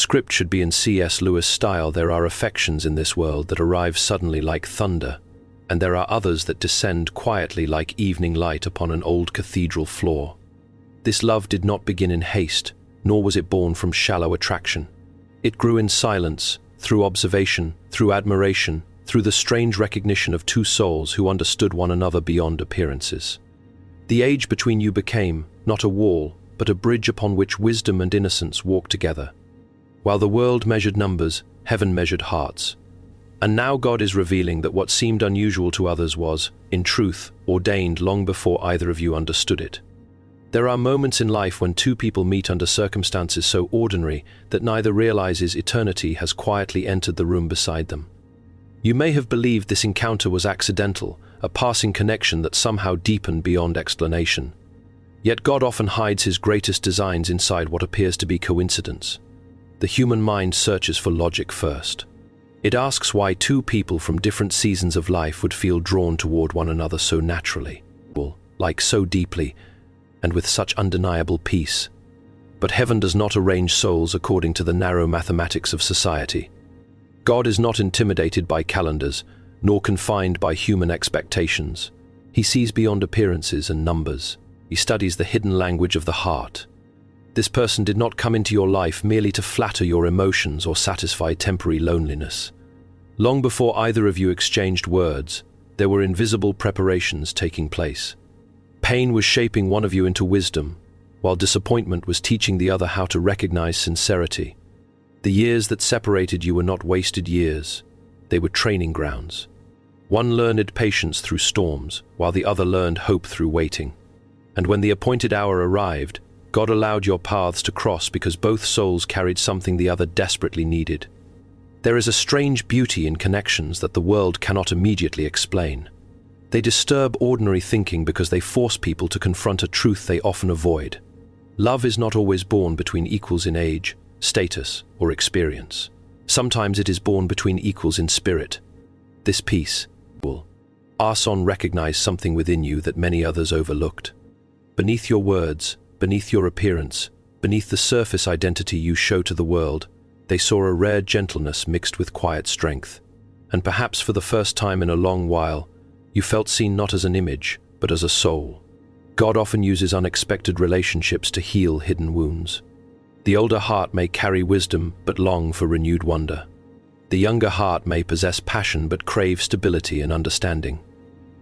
script should be in C.S. Lewis style, there are affections in this world that arrive suddenly like thunder, and there are others that descend quietly like evening light upon an old cathedral floor. This love did not begin in haste, nor was it born from shallow attraction. It grew in silence, through observation, through admiration, through the strange recognition of two souls who understood one another beyond appearances. The age between you became, not a wall, but a bridge upon which wisdom and innocence walked together. While the world measured numbers, heaven measured hearts. And now God is revealing that what seemed unusual to others was, in truth, ordained long before either of you understood it. There are moments in life when two people meet under circumstances so ordinary that neither realizes eternity has quietly entered the room beside them. You may have believed this encounter was accidental, a passing connection that somehow deepened beyond explanation. Yet God often hides his greatest designs inside what appears to be coincidence. The human mind searches for logic first. It asks why two people from different seasons of life would feel drawn toward one another so naturally, like so deeply, and with such undeniable peace. But heaven does not arrange souls according to the narrow mathematics of society. God is not intimidated by calendars, nor confined by human expectations. He sees beyond appearances and numbers. He studies the hidden language of the heart. This person did not come into your life merely to flatter your emotions or satisfy temporary loneliness. Long before either of you exchanged words, there were invisible preparations taking place. Pain was shaping one of you into wisdom, while disappointment was teaching the other how to recognize sincerity. The years that separated you were not wasted years. They were training grounds. One learned patience through storms, while the other learned hope through waiting. And when the appointed hour arrived, God allowed your paths to cross because both souls carried something the other desperately needed. There is a strange beauty in connections that the world cannot immediately explain. They disturb ordinary thinking because they force people to confront a truth they often avoid. Love is not always born between equals in age, status, or experience. Sometimes it is born between equals in spirit. This peace, Arson recognized something within you that many others overlooked. Beneath your words, beneath your appearance, beneath the surface identity you show to the world, they saw a rare gentleness mixed with quiet strength. And perhaps for the first time in a long while, you felt seen not as an image, but as a soul. God often uses unexpected relationships to heal hidden wounds. The older heart may carry wisdom but long for renewed wonder. The younger heart may possess passion but crave stability and understanding.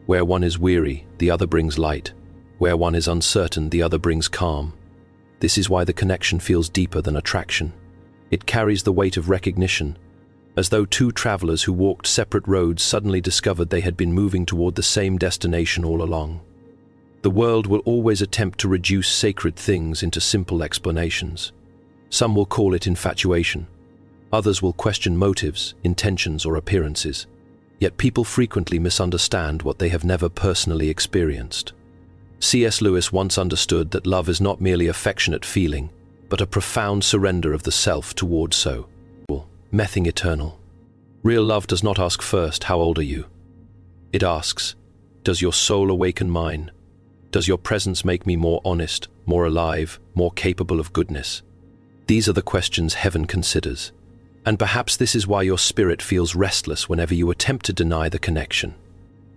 Where one is weary, the other brings light. Where one is uncertain, the other brings calm. This is why the connection feels deeper than attraction. It carries the weight of recognition, as though two travelers who walked separate roads suddenly discovered they had been moving toward the same destination all along. The world will always attempt to reduce sacred things into simple explanations. Some will call it infatuation. Others will question motives, intentions, or appearances. Yet people frequently misunderstand what they have never personally experienced. C.S. Lewis once understood that love is not merely affectionate feeling, but a profound surrender of the self toward mething eternal. Real love does not ask first, how old are you? It asks, does your soul awaken mine? Does your presence make me more honest, more alive, more capable of goodness? These are the questions heaven considers. And perhaps this is why your spirit feels restless whenever you attempt to deny the connection.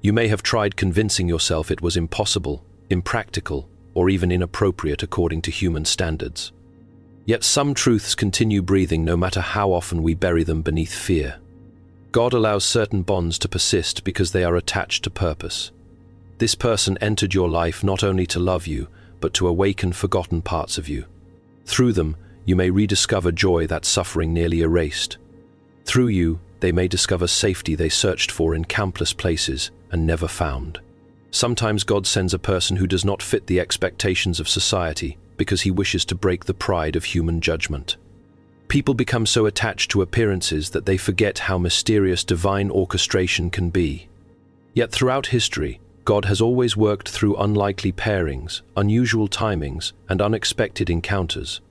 You may have tried convincing yourself it was impossible, impractical, or even inappropriate according to human standards. Yet some truths continue breathing no matter how often we bury them beneath fear. God allows certain bonds to persist because they are attached to purpose. This person entered your life not only to love you, but to awaken forgotten parts of you. Through them, you may rediscover joy that suffering nearly erased. Through you, they may discover safety they searched for in countless places and never found. Sometimes God sends a person who does not fit the expectations of society because he wishes to break the pride of human judgment. People become so attached to appearances that they forget how mysterious divine orchestration can be. Yet throughout history, God has always worked through unlikely pairings, unusual timings, and unexpected encounters.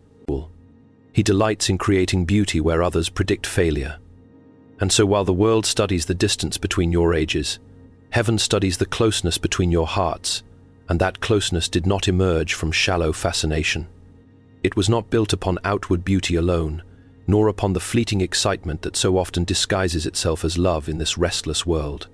He delights in creating beauty where others predict failure. And so while the world studies the distance between your ages, heaven studies the closeness between your hearts, and that closeness did not emerge from shallow fascination. It was not built upon outward beauty alone, nor upon the fleeting excitement that so often disguises itself as love in this restless world.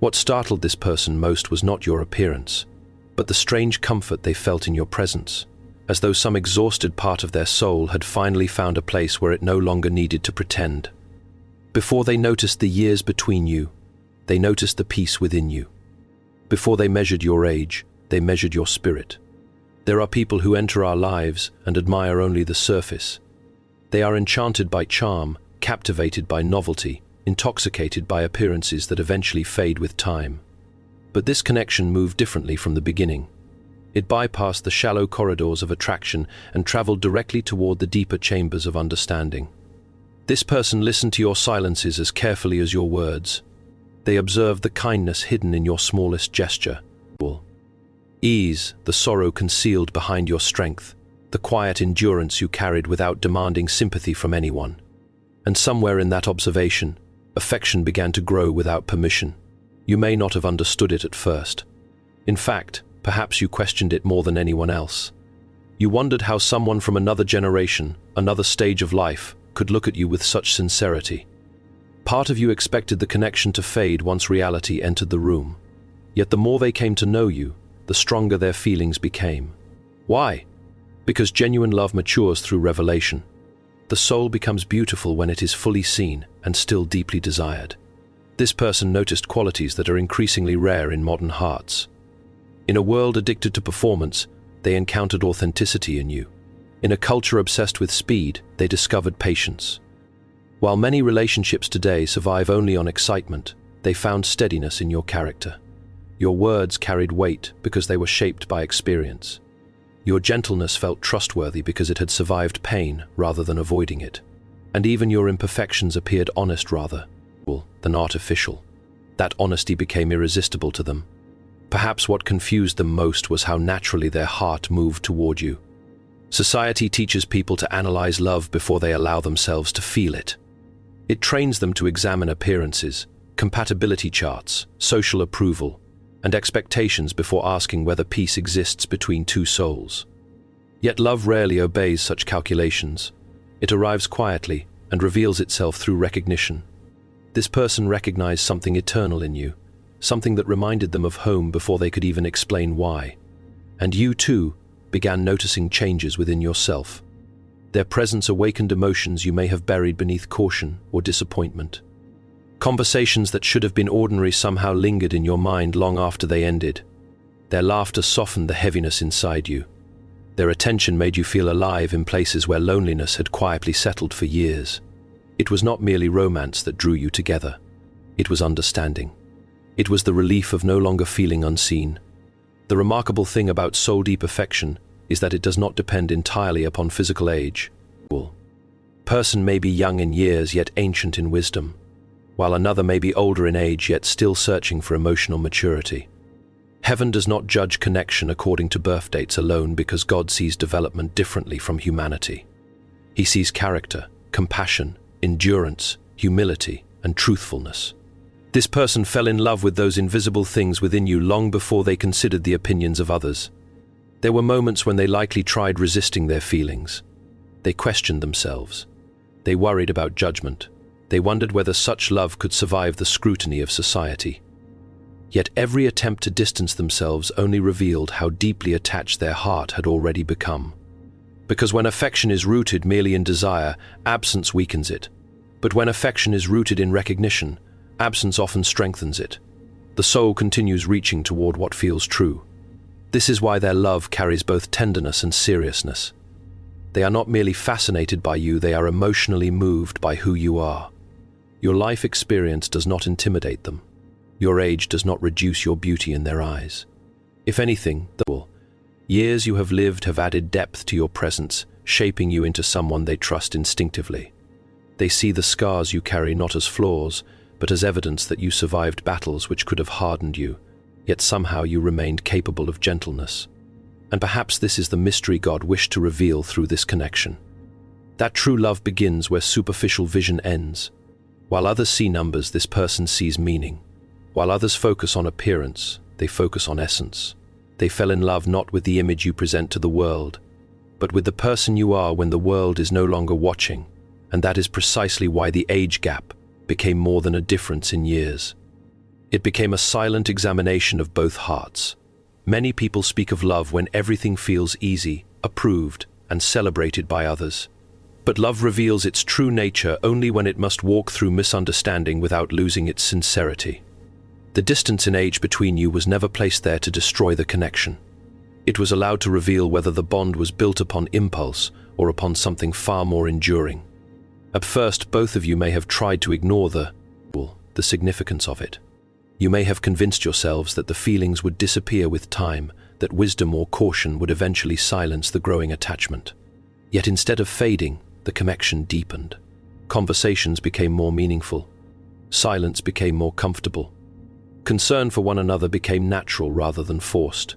What startled this person most was not your appearance, but the strange comfort they felt in your presence, as though some exhausted part of their soul had finally found a place where it no longer needed to pretend. Before they noticed the years between you, they noticed the peace within you. Before they measured your age, they measured your spirit. There are people who enter our lives and admire only the surface. They are enchanted by charm, captivated by novelty, intoxicated by appearances that eventually fade with time. But this connection moved differently from the beginning. It bypassed the shallow corridors of attraction and traveled directly toward the deeper chambers of understanding. This person listened to your silences as carefully as your words. They observed the kindness hidden in your smallest gesture. Ease, the sorrow concealed behind your strength, the quiet endurance you carried without demanding sympathy from anyone. And somewhere in that observation, affection began to grow without permission. You may not have understood it at first. In fact, perhaps you questioned it more than anyone else. You wondered how someone from another generation, another stage of life, could look at you with such sincerity. Part of you expected the connection to fade once reality entered the room. Yet the more they came to know you, the stronger their feelings became. Why? Because genuine love matures through revelation. The soul becomes beautiful when it is fully seen and still deeply desired. This person noticed qualities that are increasingly rare in modern hearts. In a world addicted to performance, they encountered authenticity in you. In a culture obsessed with speed, they discovered patience. While many relationships today survive only on excitement, they found steadiness in your character. Your words carried weight because they were shaped by experience. Your gentleness felt trustworthy because it had survived pain rather than avoiding it. And even your imperfections appeared honest rather than artificial. That honesty became irresistible to them. Perhaps what confused them most was how naturally their heart moved toward you. Society teaches people to analyze love before they allow themselves to feel it. It trains them to examine appearances, compatibility charts, social approval, and expectations before asking whether peace exists between two souls. Yet love rarely obeys such calculations. It arrives quietly and reveals itself through recognition. This person recognized something eternal in you, something that reminded them of home before they could even explain why. And you, too, began noticing changes within yourself. Their presence awakened emotions you may have buried beneath caution or disappointment. Conversations that should have been ordinary somehow lingered in your mind long after they ended. Their laughter softened the heaviness inside you. Their attention made you feel alive in places where loneliness had quietly settled for years. It was not merely romance that drew you together. It was understanding. It was the relief of no longer feeling unseen. The remarkable thing about soul-deep affection is that it does not depend entirely upon physical age. Person may be young in years yet ancient in wisdom, while another may be older in age yet still searching for emotional maturity. Heaven does not judge connection according to birth dates alone because God sees development differently from humanity. He sees character, compassion, endurance, humility, and truthfulness. This person fell in love with those invisible things within you long before they considered the opinions of others. There were moments when they likely tried resisting their feelings. They questioned themselves. They worried about judgment. They wondered whether such love could survive the scrutiny of society. Yet every attempt to distance themselves only revealed how deeply attached their heart had already become. Because when affection is rooted merely in desire, absence weakens it. But when affection is rooted in recognition, absence often strengthens it. The soul continues reaching toward what feels true. This is why their love carries both tenderness and seriousness. They are not merely fascinated by you, they are emotionally moved by who you are. Your life experience does not intimidate them. Your age does not reduce your beauty in their eyes. If anything, the years you have lived have added depth to your presence, shaping you into someone they trust instinctively. They see the scars you carry not as flaws, but as evidence that you survived battles which could have hardened you, yet somehow you remained capable of gentleness. And perhaps this is the mystery God wished to reveal through this connection. That true love begins where superficial vision ends. While others see numbers, this person sees meaning. While others focus on appearance, they focus on essence. They fell in love not with the image you present to the world, but with the person you are when the world is no longer watching. And that is precisely why the age gap became more than a difference in years. It became a silent examination of both hearts. Many people speak of love when everything feels easy, approved, and celebrated by others. But love reveals its true nature only when it must walk through misunderstanding without losing its sincerity. The distance in age between you was never placed there to destroy the connection. It was allowed to reveal whether the bond was built upon impulse or upon something far more enduring. At first, both of you may have tried to ignore the significance of it. You may have convinced yourselves that the feelings would disappear with time, that wisdom or caution would eventually silence the growing attachment. Yet instead of fading, the connection deepened. Conversations became more meaningful. Silence became more comfortable. Concern for one another became natural rather than forced.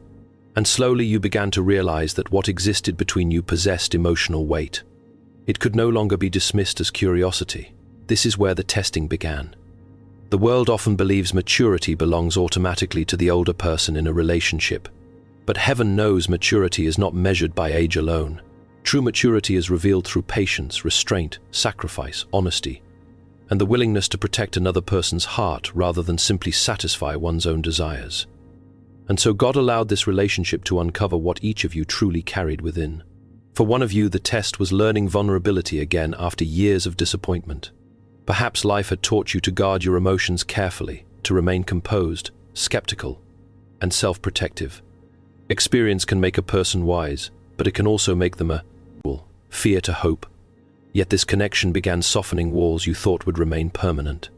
And slowly you began to realize that what existed between you possessed emotional weight. It could no longer be dismissed as curiosity. This is where the testing began. The world often believes maturity belongs automatically to the older person in a relationship. But heaven knows maturity is not measured by age alone. True maturity is revealed through patience, restraint, sacrifice, honesty, and the willingness to protect another person's heart rather than simply satisfy one's own desires. And so God allowed this relationship to uncover what each of you truly carried within. For one of you, the test was learning vulnerability again after years of disappointment. Perhaps life had taught you to guard your emotions carefully, to remain composed, skeptical, and self-protective. Experience can make a person wise, but it can also make them fear to hope. Yet this connection began softening walls you thought would remain permanent.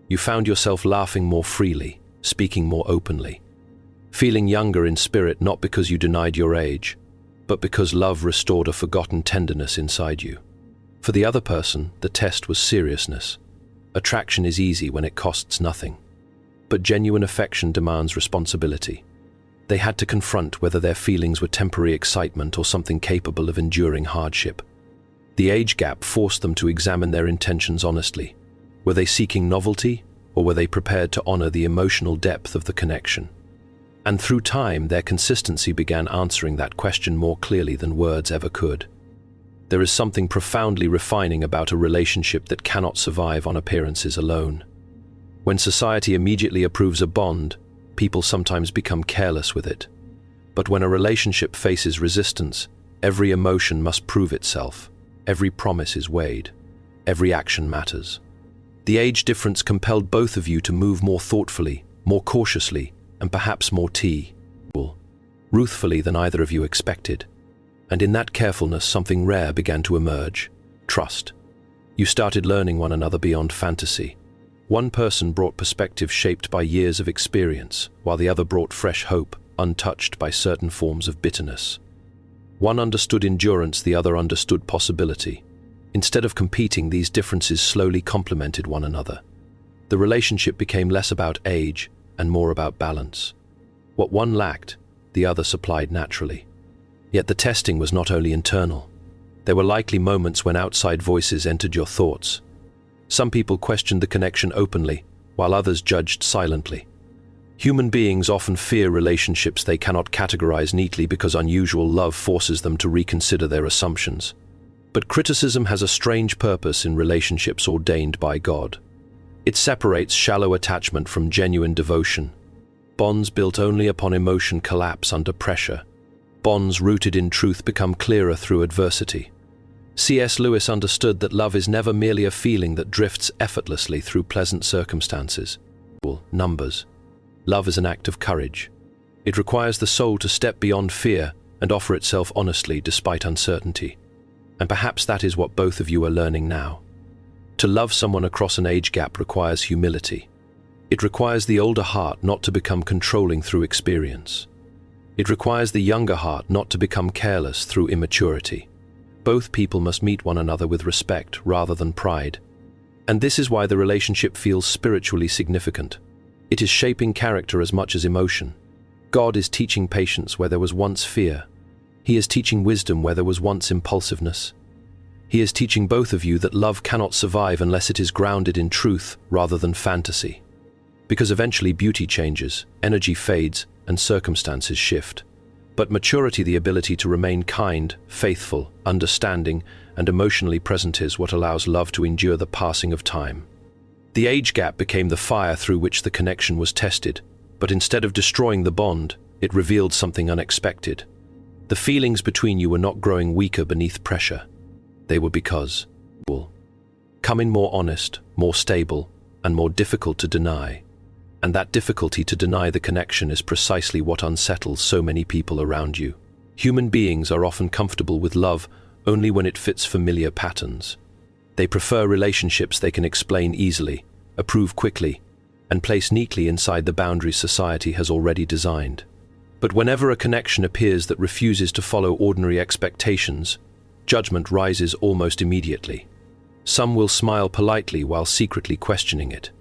You found yourself laughing more freely, speaking more openly, feeling younger in spirit not because you denied your age, but because love restored a forgotten tenderness inside you. For the other person, the test was seriousness. Attraction is easy when it costs nothing. But genuine affection demands responsibility. They had to confront whether their feelings were temporary excitement or something capable of enduring hardship. The age gap forced them to examine their intentions honestly. Were they seeking novelty, or were they prepared to honor the emotional depth of the connection? And through time, their consistency began answering that question more clearly than words ever could. There is something profoundly refining about a relationship that cannot survive on appearances alone. When society immediately approves a bond, people sometimes become careless with it. But when a relationship faces resistance, every emotion must prove itself. Every promise is weighed. Every action matters. The age difference compelled both of you to move more thoughtfully, more cautiously, and perhaps more ruthfully than either of you expected. And in that carefulness, something rare began to emerge: trust. You started learning one another beyond fantasy. One person brought perspective shaped by years of experience, while the other brought fresh hope, untouched by certain forms of bitterness. One understood endurance, the other understood possibility. Instead of competing, these differences slowly complemented one another. The relationship became less about age and more about balance. What one lacked, the other supplied naturally. Yet the testing was not only internal. There were likely moments when outside voices entered your thoughts. Some people questioned the connection openly, while others judged silently. Human beings often fear relationships they cannot categorize neatly because unusual love forces them to reconsider their assumptions. But criticism has a strange purpose in relationships ordained by God. It separates shallow attachment from genuine devotion. Bonds built only upon emotion collapse under pressure. Bonds rooted in truth become clearer through adversity. C.S. Lewis understood that love is never merely a feeling that drifts effortlessly through pleasant circumstances. Numbers. Love is an act of courage. It requires the soul to step beyond fear and offer itself honestly despite uncertainty. And perhaps that is what both of you are learning now. To love someone across an age gap requires humility. It requires the older heart not to become controlling through experience. It requires the younger heart not to become careless through immaturity. Both people must meet one another with respect rather than pride. And this is why the relationship feels spiritually significant. It is shaping character as much as emotion. God is teaching patience where there was once fear. He is teaching wisdom where there was once impulsiveness. He is teaching both of you that love cannot survive unless it is grounded in truth rather than fantasy. Because eventually beauty changes, energy fades, and circumstances shift. But maturity, the ability to remain kind, faithful, understanding, and emotionally present is what allows love to endure the passing of time. The age gap became the fire through which the connection was tested, but instead of destroying the bond, it revealed something unexpected. The feelings between you were not growing weaker beneath pressure. They were becoming more honest, more stable, and more difficult to deny. And that difficulty to deny the connection is precisely what unsettles so many people around you. Human beings are often comfortable with love only when it fits familiar patterns. They prefer relationships they can explain easily, approve quickly, and place neatly inside the boundaries society has already designed. But whenever a connection appears that refuses to follow ordinary expectations, judgment rises almost immediately. Some will smile politely while secretly questioning it.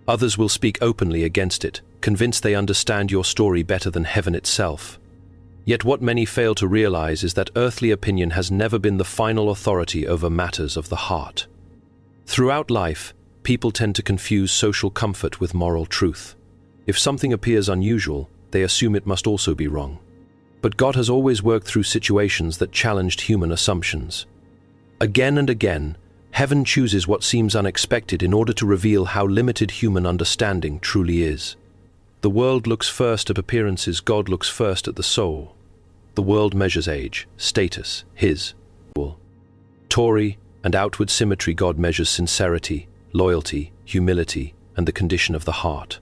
Others will speak openly against it, convinced they understand your story better than heaven itself. Yet what many fail to realize is that earthly opinion has never been the final authority over matters of the heart. Throughout life, people tend to confuse social comfort with moral truth. If something appears unusual, they assume it must also be wrong. But God has always worked through situations that challenged human assumptions. Again and again, heaven chooses what seems unexpected in order to reveal how limited human understanding truly is. The world looks first at appearances, God looks first at the soul. The world measures age, status, his, Tory, and outward symmetry. God measures sincerity, loyalty, humility, and the condition of the heart.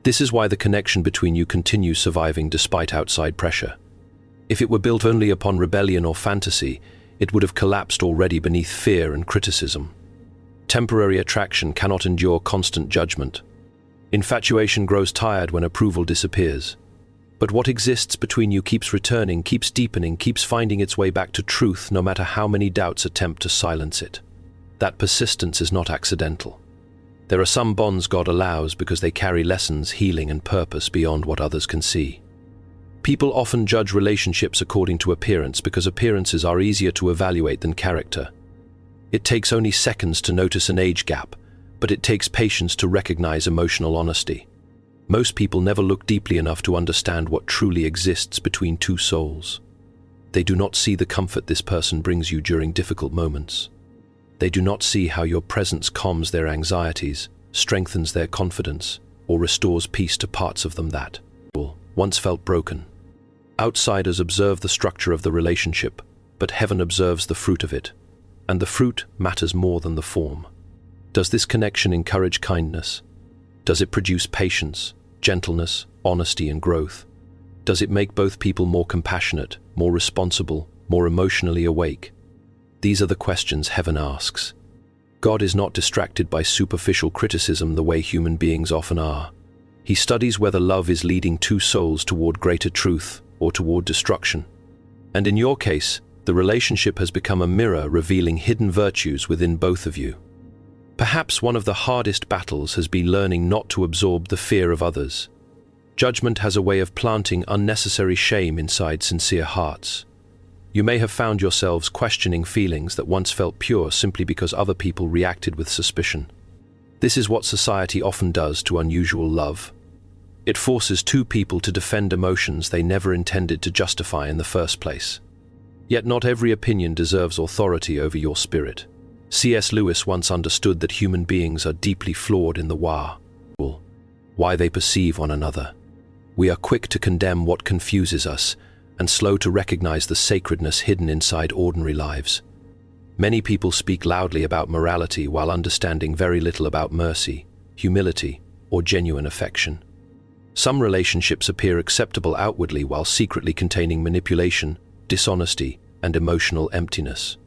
This is why the connection between you continues surviving despite outside pressure. If it were built only upon rebellion or fantasy, it would have collapsed already beneath fear and criticism. Temporary attraction cannot endure constant judgment. Infatuation grows tired when approval disappears. But what exists between you keeps returning, keeps deepening, keeps finding its way back to truth, no matter how many doubts attempt to silence it. That persistence is not accidental. There are some bonds God allows because they carry lessons, healing, and purpose beyond what others can see. People often judge relationships according to appearance because appearances are easier to evaluate than character. It takes only seconds to notice an age gap, but it takes patience to recognize emotional honesty. Most people never look deeply enough to understand what truly exists between two souls. They do not see the comfort this person brings you during difficult moments. They do not see how your presence calms their anxieties, strengthens their confidence, or restores peace to parts of them that once felt broken. Outsiders observe the structure of the relationship, but heaven observes the fruit of it, and the fruit matters more than the form. Does this connection encourage kindness? Does it produce patience, gentleness, honesty, and growth? Does it make both people more compassionate, more responsible, more emotionally awake? These are the questions heaven asks. God is not distracted by superficial criticism the way human beings often are. He studies whether love is leading two souls toward greater truth or toward destruction. And in your case, the relationship has become a mirror revealing hidden virtues within both of you. Perhaps one of the hardest battles has been learning not to absorb the fear of others. Judgment has a way of planting unnecessary shame inside sincere hearts. You may have found yourselves questioning feelings that once felt pure simply because other people reacted with suspicion. This is what society often does to unusual love. It forces two people to defend emotions they never intended to justify in the first place. Yet not every opinion deserves authority over your spirit. C.S. Lewis once understood that human beings are deeply flawed in the why they perceive one another. We are quick to condemn what confuses us and slow to recognize the sacredness hidden inside ordinary lives. Many people speak loudly about morality while understanding very little about mercy, humility, or genuine affection. Some relationships appear acceptable outwardly while secretly containing manipulation, dishonesty, and emotional emptiness.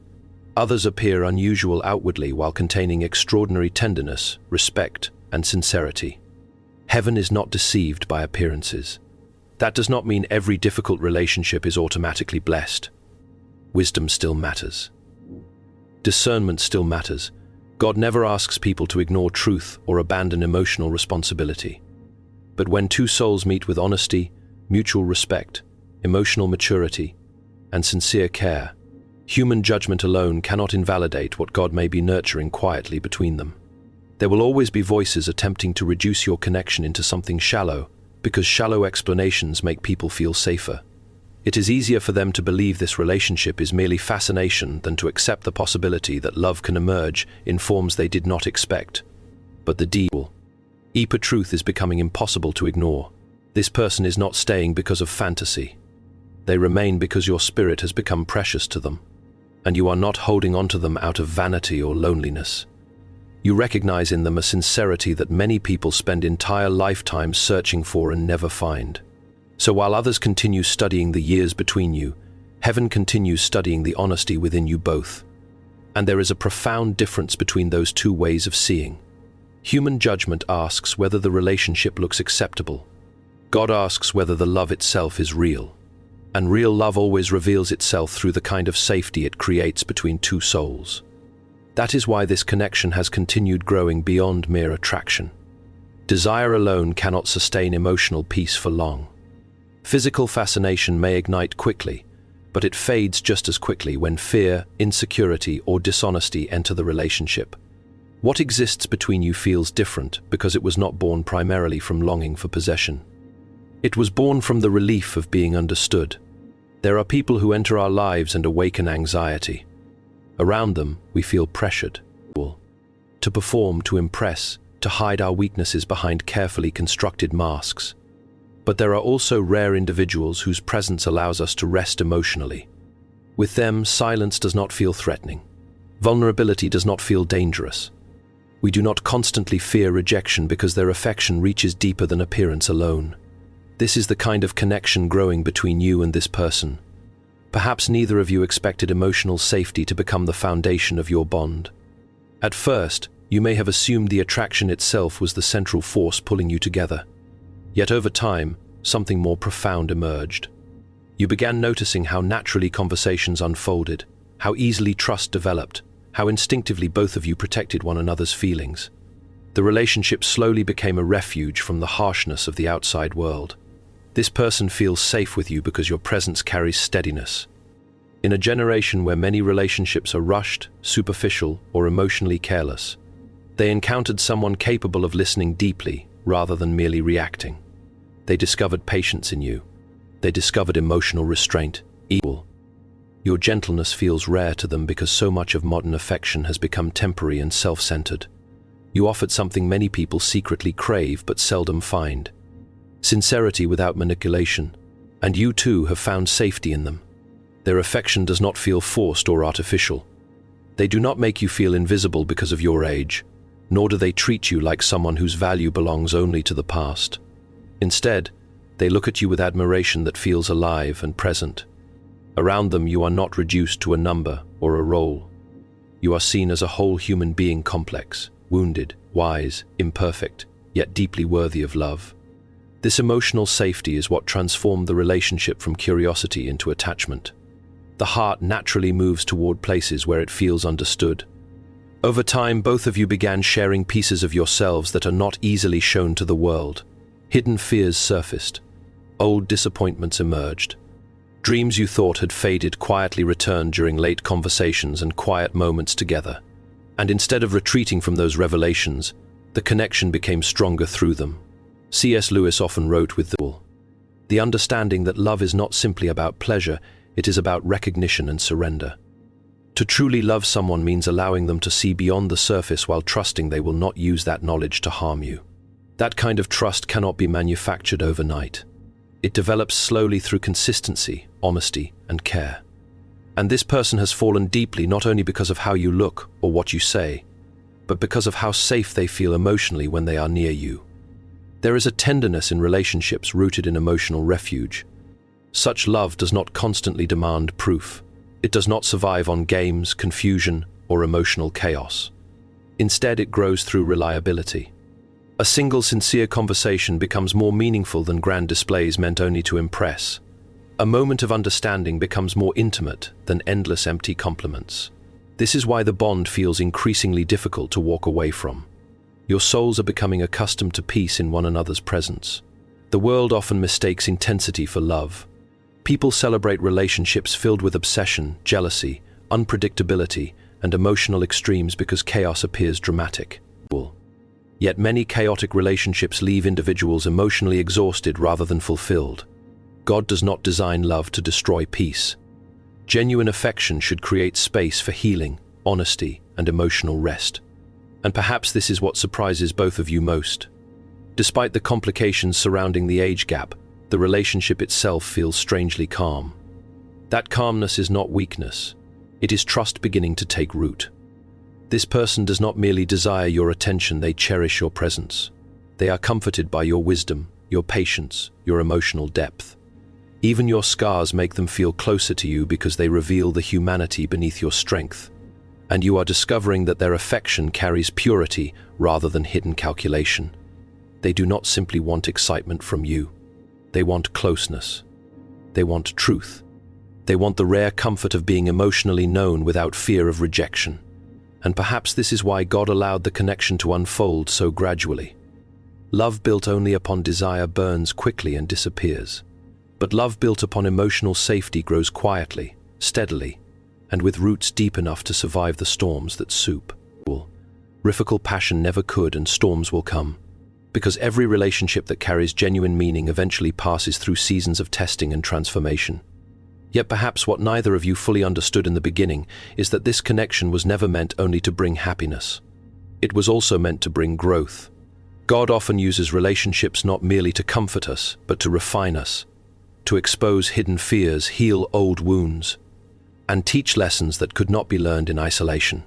Others appear unusual outwardly while containing extraordinary tenderness, respect, and sincerity. Heaven is not deceived by appearances. That does not mean every difficult relationship is automatically blessed. Wisdom still matters. Discernment still matters. God never asks people to ignore truth or abandon emotional responsibility. But when two souls meet with honesty, mutual respect, emotional maturity, and sincere care, human judgment alone cannot invalidate what God may be nurturing quietly between them. There will always be voices attempting to reduce your connection into something shallow, because shallow explanations make people feel safer. It is easier for them to believe this relationship is merely fascination than to accept the possibility that love can emerge in forms they did not expect. But the deeper truth is becoming impossible to ignore. This person is not staying because of fantasy. They remain because your spirit has become precious to them, and you are not holding on to them out of vanity or loneliness. You recognize in them a sincerity that many people spend entire lifetimes searching for and never find. So while others continue studying the years between you, heaven continues studying the honesty within you both. And there is a profound difference between those two ways of seeing. Human judgment asks whether the relationship looks acceptable. God asks whether the love itself is real. And real love always reveals itself through the kind of safety it creates between two souls. That is why this connection has continued growing beyond mere attraction. Desire alone cannot sustain emotional peace for long. Physical fascination may ignite quickly, but it fades just as quickly when fear, insecurity, or dishonesty enter the relationship. What exists between you feels different because it was not born primarily from longing for possession. It was born from the relief of being understood. There are people who enter our lives and awaken anxiety. Around them, we feel pressured to perform, to impress, to hide our weaknesses behind carefully constructed masks. But there are also rare individuals whose presence allows us to rest emotionally. With them, silence does not feel threatening. Vulnerability does not feel dangerous. We do not constantly fear rejection because their affection reaches deeper than appearance alone. This is the kind of connection growing between you and this person. Perhaps neither of you expected emotional safety to become the foundation of your bond. At first, you may have assumed the attraction itself was the central force pulling you together. Yet over time, something more profound emerged. You began noticing how naturally conversations unfolded, how easily trust developed, how instinctively both of you protected one another's feelings. The relationship slowly became a refuge from the harshness of the outside world. This person feels safe with you because your presence carries steadiness. In a generation where many relationships are rushed, superficial, or emotionally careless, they encountered someone capable of listening deeply rather than merely reacting. They discovered patience in you. They discovered emotional restraint. Your gentleness feels rare to them because so much of modern affection has become temporary and self-centered. You offered something many people secretly crave but seldom find: sincerity without manipulation, and you too have found safety in them. Their affection does not feel forced or artificial. They do not make you feel invisible because of your age, nor do they treat you like someone whose value belongs only to the past. Instead, they look at you with admiration that feels alive and present. Around them, you are not reduced to a number or a role. You are seen as a whole human being, complex, wounded, wise, imperfect, yet deeply worthy of love. This emotional safety is what transformed the relationship from curiosity into attachment. The heart naturally moves toward places where it feels understood. Over time, both of you began sharing pieces of yourselves that are not easily shown to the world. Hidden fears surfaced. Old disappointments emerged. Dreams you thought had faded quietly returned during late conversations and quiet moments together. And instead of retreating from those revelations, the connection became stronger through them. C.S. Lewis often wrote with the understanding that love is not simply about pleasure, it is about recognition and surrender. To truly love someone means allowing them to see beyond the surface while trusting they will not use that knowledge to harm you. That kind of trust cannot be manufactured overnight. It develops slowly through consistency, honesty, and care. And this person has fallen deeply not only because of how you look or what you say, but because of how safe they feel emotionally when they are near you. There is a tenderness in relationships rooted in emotional refuge. Such love does not constantly demand proof. It does not survive on games, confusion, or emotional chaos. Instead, it grows through reliability. A single sincere conversation becomes more meaningful than grand displays meant only to impress. A moment of understanding becomes more intimate than endless empty compliments. This is why the bond feels increasingly difficult to walk away from. Your souls are becoming accustomed to peace in one another's presence. The world often mistakes intensity for love. People celebrate relationships filled with obsession, jealousy, unpredictability, and emotional extremes because chaos appears dramatic. Yet many chaotic relationships leave individuals emotionally exhausted rather than fulfilled. God does not design love to destroy peace. Genuine affection should create space for healing, honesty, and emotional rest. And perhaps this is what surprises both of you most. Despite the complications surrounding the age gap, the relationship itself feels strangely calm. That calmness is not weakness. It is trust beginning to take root. This person does not merely desire your attention, they cherish your presence. They are comforted by your wisdom, your patience, your emotional depth. Even your scars make them feel closer to you because they reveal the humanity beneath your strength. And you are discovering that their affection carries purity rather than hidden calculation. They do not simply want excitement from you. They want closeness. They want truth. They want the rare comfort of being emotionally known without fear of rejection. And perhaps this is why God allowed the connection to unfold so gradually. Love built only upon desire burns quickly and disappears. But love built upon emotional safety grows quietly, steadily, and with roots deep enough to survive the storms that soup. Riffical passion never could, and storms will come. Because every relationship that carries genuine meaning eventually passes through seasons of testing and transformation. Yet perhaps what neither of you fully understood in the beginning is that this connection was never meant only to bring happiness. It was also meant to bring growth. God often uses relationships not merely to comfort us, but to refine us, to expose hidden fears, heal old wounds, and teach lessons that could not be learned in isolation.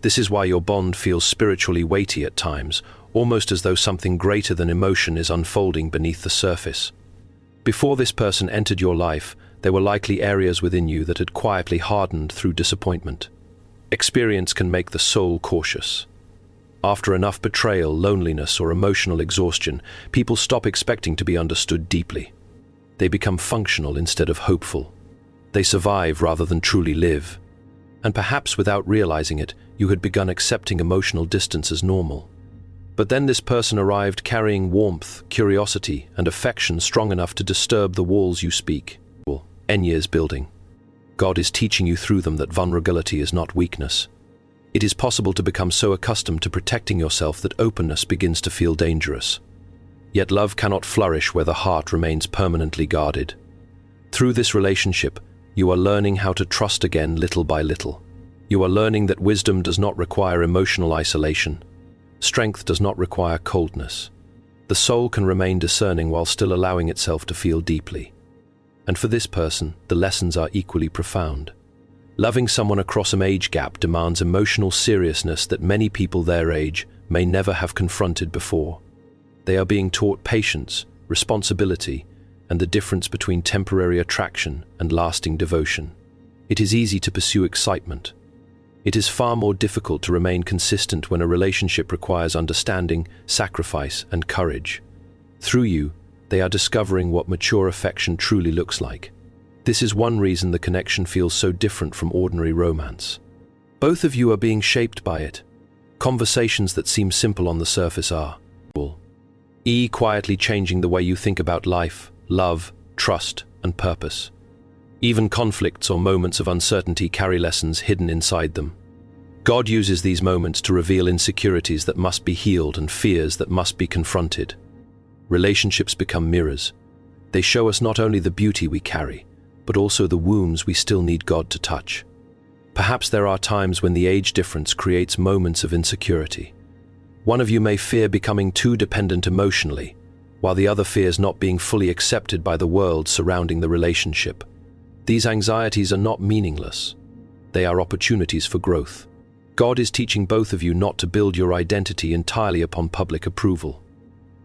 This is why your bond feels spiritually weighty at times, almost as though something greater than emotion is unfolding beneath the surface. Before this person entered your life, there were likely areas within you that had quietly hardened through disappointment. Experience can make the soul cautious. After enough betrayal, loneliness, or emotional exhaustion, people stop expecting to be understood deeply. They become functional instead of hopeful. They survive rather than truly live. And perhaps without realizing it, you had begun accepting emotional distance as normal. But then this person arrived carrying warmth, curiosity, and affection strong enough to disturb the walls you speak. Years building. God is teaching you through them that vulnerability is not weakness. It is possible to become so accustomed to protecting yourself that openness begins to feel dangerous. Yet love cannot flourish where the heart remains permanently guarded. Through this relationship, you are learning how to trust again little by little. You are learning that wisdom does not require emotional isolation. Strength does not require coldness. The soul can remain discerning while still allowing itself to feel deeply. And for this person, the lessons are equally profound. Loving someone across an age gap demands emotional seriousness that many people their age may never have confronted before. They are being taught patience, responsibility, and the difference between temporary attraction and lasting devotion. It is easy to pursue excitement. It is far more difficult to remain consistent when a relationship requires understanding, sacrifice, and courage. Through you, they are discovering what mature affection truly looks like. This is one reason the connection feels so different from ordinary romance. Both of you are being shaped by it. Conversations that seem simple on the surface are quietly changing the way you think about life, love, trust, and purpose. Even conflicts or moments of uncertainty carry lessons hidden inside them. God uses these moments to reveal insecurities that must be healed and fears that must be confronted. Relationships become mirrors. They show us not only the beauty we carry, but also the wounds we still need God to touch. Perhaps there are times when the age difference creates moments of insecurity. One of you may fear becoming too dependent emotionally, while the other fears not being fully accepted by the world surrounding the relationship. These anxieties are not meaningless. They are opportunities for growth. God is teaching both of you not to build your identity entirely upon public approval.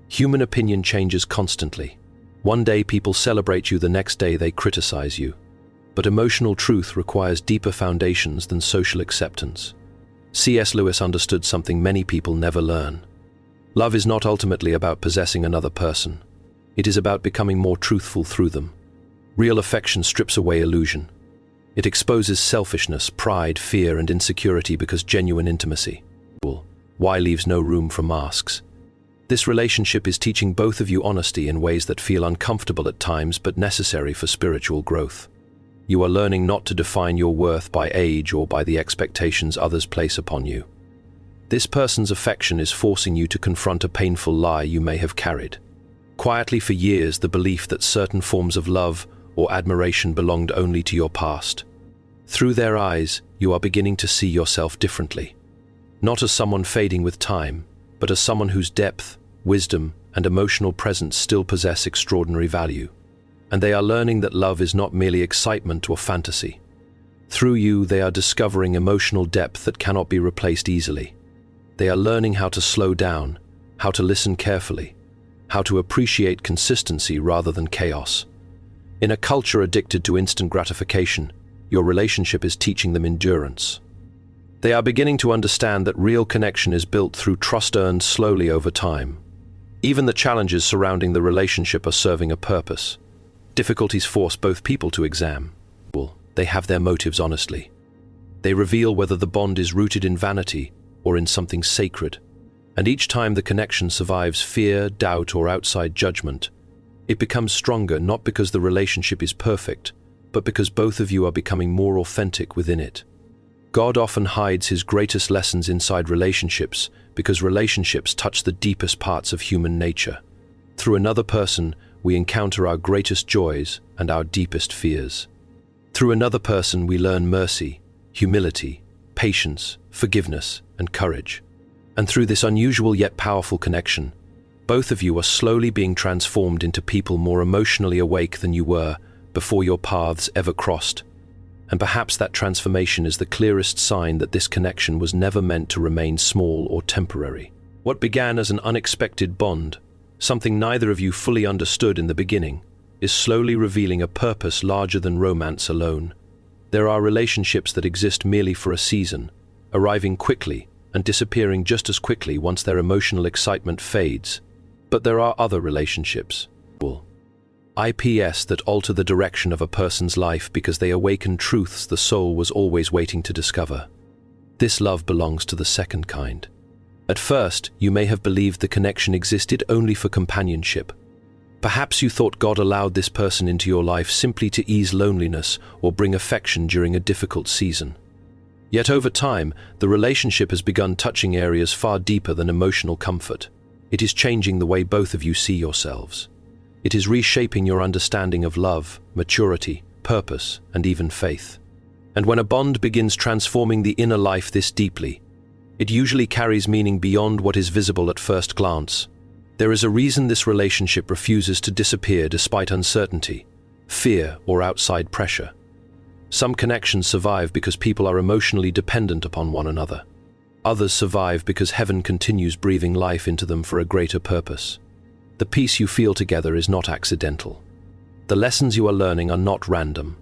Human opinion changes constantly. One day people celebrate you, the next day they criticize you. But emotional truth requires deeper foundations than social acceptance. C.S. Lewis understood something many people never learn. Love is not ultimately about possessing another person. It is about becoming more truthful through them. Real affection strips away illusion. It exposes selfishness, pride, fear, and insecurity because genuine intimacy leaves no room for masks. This relationship is teaching both of you honesty in ways that feel uncomfortable at times but necessary for spiritual growth. You are learning not to define your worth by age or by the expectations others place upon you. This person's affection is forcing you to confront a painful lie you may have carried. Quietly for years, the belief that certain forms of love or admiration belonged only to your past. Through their eyes, you are beginning to see yourself differently. Not as someone fading with time, but as someone whose depth, wisdom, and emotional presence still possess extraordinary value. And they are learning that love is not merely excitement or fantasy. Through you, they are discovering emotional depth that cannot be replaced easily. They are learning how to slow down, how to listen carefully, how to appreciate consistency rather than chaos. In a culture addicted to instant gratification, your relationship is teaching them endurance. They are beginning to understand that real connection is built through trust earned slowly over time. Even the challenges surrounding the relationship are serving a purpose. Difficulties force both people to examine. They have their motives honestly. They reveal whether the bond is rooted in vanity or in something sacred. And each time the connection survives fear, doubt, or outside judgment, it becomes stronger not because the relationship is perfect, but because both of you are becoming more authentic within it. God often hides his greatest lessons inside relationships because relationships touch the deepest parts of human nature. Through another person, we encounter our greatest joys and our deepest fears. Through another person, we learn mercy, humility, patience, forgiveness, and courage. And through this unusual yet powerful connection, both of you are slowly being transformed into people more emotionally awake than you were before your paths ever crossed. And perhaps that transformation is the clearest sign that this connection was never meant to remain small or temporary. What began as an unexpected bond, something neither of you fully understood in the beginning, is slowly revealing a purpose larger than romance alone. There are relationships that exist merely for a season, arriving quickly and disappearing just as quickly once their emotional excitement fades. But there are other relationships, IPS, that alter the direction of a person's life because they awaken truths the soul was always waiting to discover. This love belongs to the second kind. At first, you may have believed the connection existed only for companionship. Perhaps you thought God allowed this person into your life simply to ease loneliness or bring affection during a difficult season. Yet over time, the relationship has begun touching areas far deeper than emotional comfort. It is changing the way both of you see yourselves. It is reshaping your understanding of love, maturity, purpose, and even faith. And when a bond begins transforming the inner life this deeply, it usually carries meaning beyond what is visible at first glance. There is a reason this relationship refuses to disappear despite uncertainty, fear, or outside pressure. Some connections survive because people are emotionally dependent upon one another. Others survive because heaven continues breathing life into them for a greater purpose. The peace you feel together is not accidental. The lessons you are learning are not random.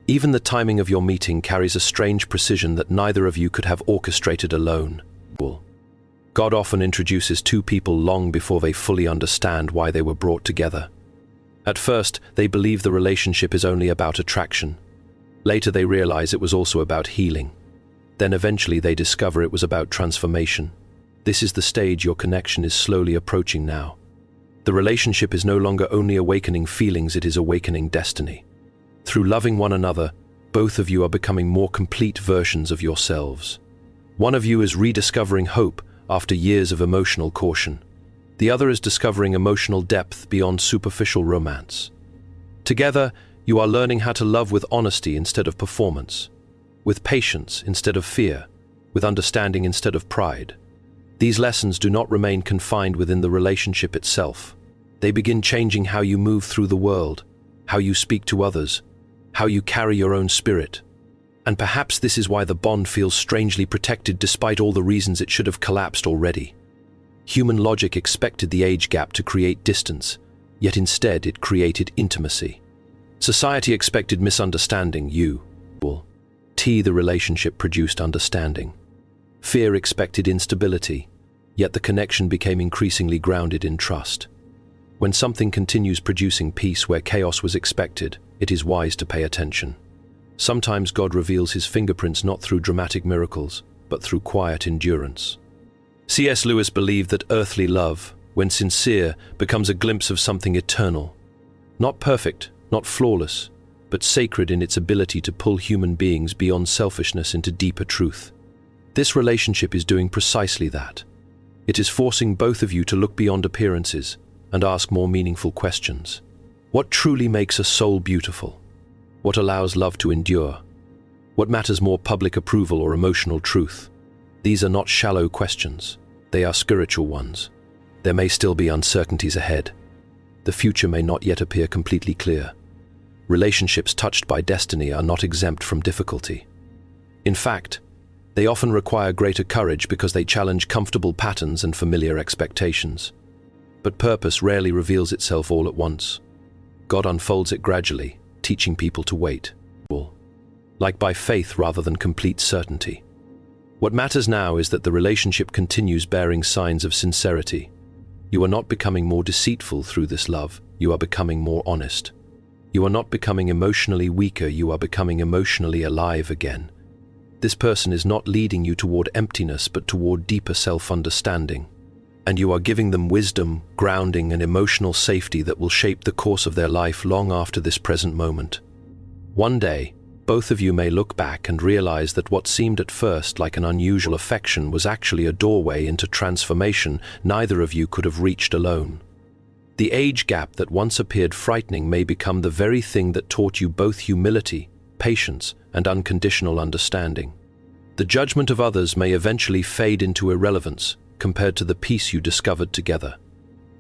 Even the timing of your meeting carries a strange precision that neither of you could have orchestrated alone. God often introduces two people long before they fully understand why they were brought together. At first, they believe the relationship is only about attraction. Later, they realize it was also about healing. Then eventually they discover it was about transformation. This is the stage your connection is slowly approaching now. The relationship is no longer only awakening feelings, it is awakening destiny. Through loving one another, both of you are becoming more complete versions of yourselves. One of you is rediscovering hope after years of emotional caution. The other is discovering emotional depth beyond superficial romance. Together, you are learning how to love with honesty instead of performance, with patience instead of fear, with understanding instead of pride. These lessons do not remain confined within the relationship itself. They begin changing how you move through the world, how you speak to others, how you carry your own spirit. And perhaps this is why the bond feels strangely protected despite all the reasons it should have collapsed already. Human logic expected the age gap to create distance, yet instead it created intimacy. Society expected misunderstanding, the relationship produced understanding. Fear expected instability, yet the connection became increasingly grounded in trust. When something continues producing peace where chaos was expected, it is wise to pay attention. Sometimes God reveals his fingerprints not through dramatic miracles, but through quiet endurance. C.S. Lewis believed that earthly love, when sincere, becomes a glimpse of something eternal. Not perfect, not flawless, but sacred in its ability to pull human beings beyond selfishness into deeper truth. This relationship is doing precisely that. It is forcing both of you to look beyond appearances, and ask more meaningful questions. What truly makes a soul beautiful? What allows love to endure? What matters more, public approval or emotional truth? These are not shallow questions. They are spiritual ones. There may still be uncertainties ahead. The future may not yet appear completely clear. Relationships touched by destiny are not exempt from difficulty. In fact, they often require greater courage because they challenge comfortable patterns and familiar expectations. But purpose rarely reveals itself all at once. God unfolds it gradually, teaching people to wait, like by faith rather than complete certainty. What matters now is that the relationship continues bearing signs of sincerity. You are not becoming more deceitful through this love, you are becoming more honest. You are not becoming emotionally weaker, you are becoming emotionally alive again. This person is not leading you toward emptiness but toward deeper self-understanding. And you are giving them wisdom, grounding, and emotional safety that will shape the course of their life long after this present moment. One day, both of you may look back and realize that what seemed at first like an unusual affection was actually a doorway into transformation neither of you could have reached alone. The age gap that once appeared frightening may become the very thing that taught you both humility, patience, and unconditional understanding. The judgment of others may eventually fade into irrelevance compared to the peace you discovered together.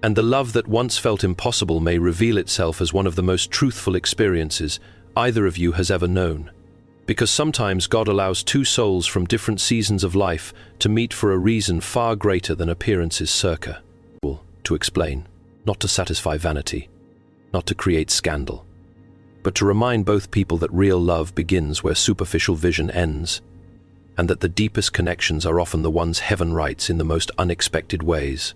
And the love that once felt impossible may reveal itself as one of the most truthful experiences either of you has ever known. Because sometimes God allows two souls from different seasons of life to meet for a reason far greater than appearances circa. To explain, not to satisfy vanity, not to create scandal, but to remind both people that real love begins where superficial vision ends, and that the deepest connections are often the ones heaven writes in the most unexpected ways.